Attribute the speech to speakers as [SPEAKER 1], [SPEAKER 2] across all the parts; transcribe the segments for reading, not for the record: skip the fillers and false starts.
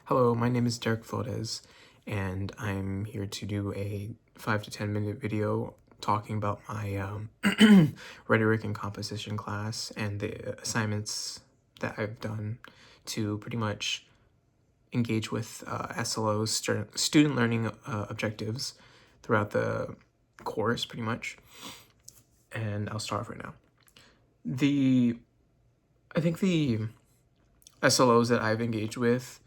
[SPEAKER 1] Hello, my name is Derek Flores, and I'm here to do a 5 to 10 minute video talking about my rhetoric and composition class and the assignments that I've done to pretty much engage with SLO's student learning objectives throughout the course, pretty much. And I'll start off right now. I think the SLOs that I've engaged with,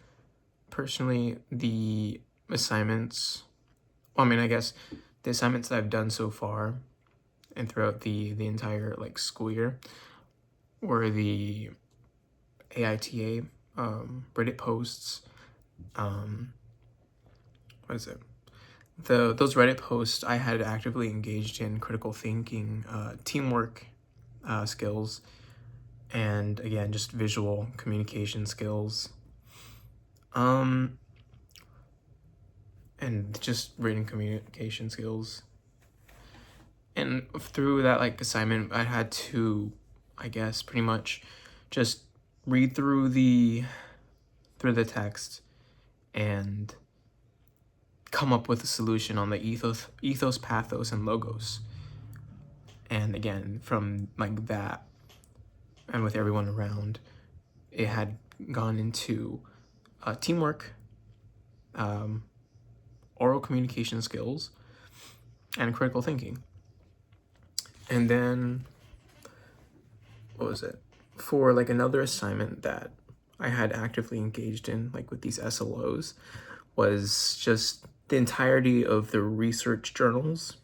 [SPEAKER 1] personally, the assignments, I guess the assignments that I've done so far and throughout the entire school year were the AITA Reddit posts. What is it? Those Reddit posts, I had actively engaged in critical thinking, teamwork skills, and again, just visual communication skills. And just written communication skills. And through that assignment, I had to, I guess, pretty much just read through the text and come up with a solution on the ethos, pathos, and logos. And again, from that, and with everyone around, it had gone into teamwork, oral communication skills, and critical thinking. And then, what was it? For another assignment that I had actively engaged in, with these SLOs, was just the entirety of the research journals.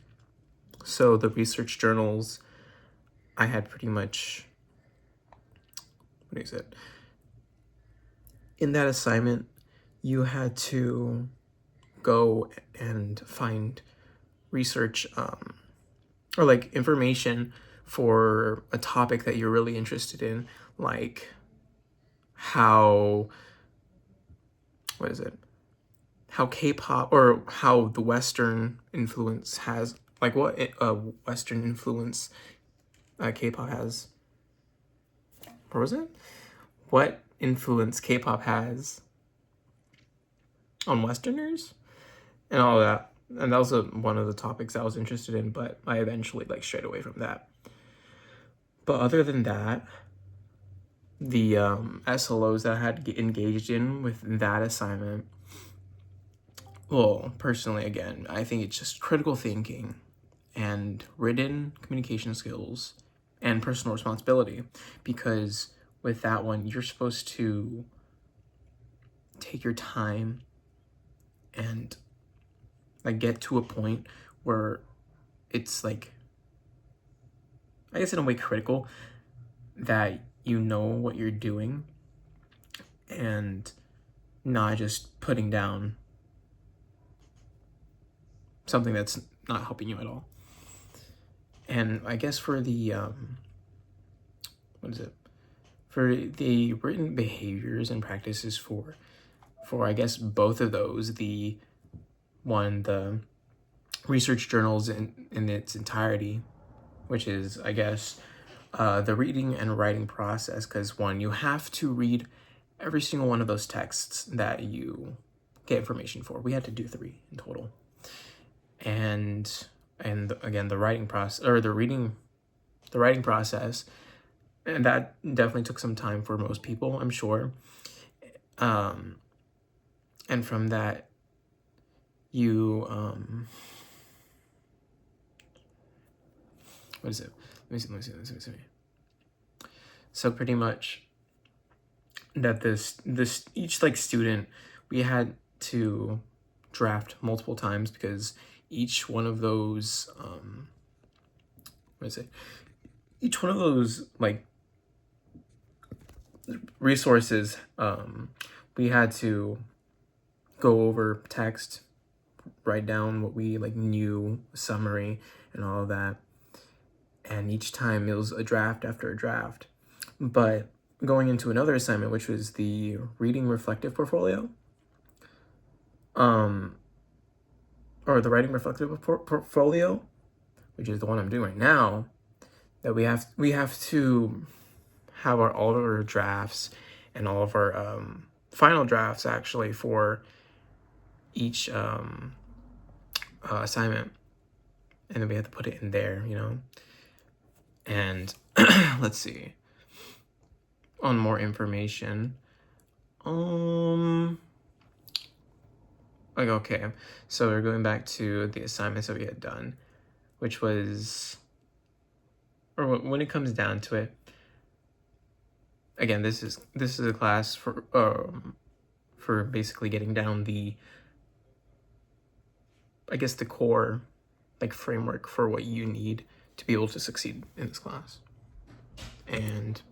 [SPEAKER 1] So the research journals, I had pretty much, what is it? In that assignment, you had to go and find research or information for a topic that you're really interested in, like how K-pop, or how the Western influence has, what Western influence K-pop has. Or was it? What influence K-pop has on Westerners and all that. And that was one of the topics I was interested in, but I eventually strayed away from that. But other than that, the SLOs that I had engaged in with that assignment, well, personally, again, I think it's just critical thinking and written communication skills and personal responsibility, because with that one, you're supposed to take your time and get to a point where it's I guess in a way critical, that you know what you're doing and not just putting down something that's not helping you at all. And I guess for the for the written behaviors and practices for I guess both of those, the research journals in its entirety, which is, I guess, the reading and writing process, because you have to read every single one of those texts that you get information for. We had to do 3 in total. And again, the writing process, or the writing process, and that definitely took some time for most people, I'm sure. And from that, you what is it? Let me see. So pretty much that this each student, we had to draft multiple times, because each one of those each one of those resources, we had to go over text, write down what we knew, summary, and all of that. And each time it was a draft after a draft. But going into another assignment, which was the reading reflective portfolio, or the writing reflective portfolio, which is the one I'm doing right now, that we have to have all of our drafts and all of our final drafts actually for each assignment, and then we have to put it in there, you know. And let's see, on more information, like, okay, so we're going back to the assignments that we had done, which was, or when it comes down to it, again, this is a class for basically getting down the, I guess, the core like framework for what you need to be able to succeed in this class. And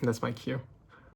[SPEAKER 1] that's my cue.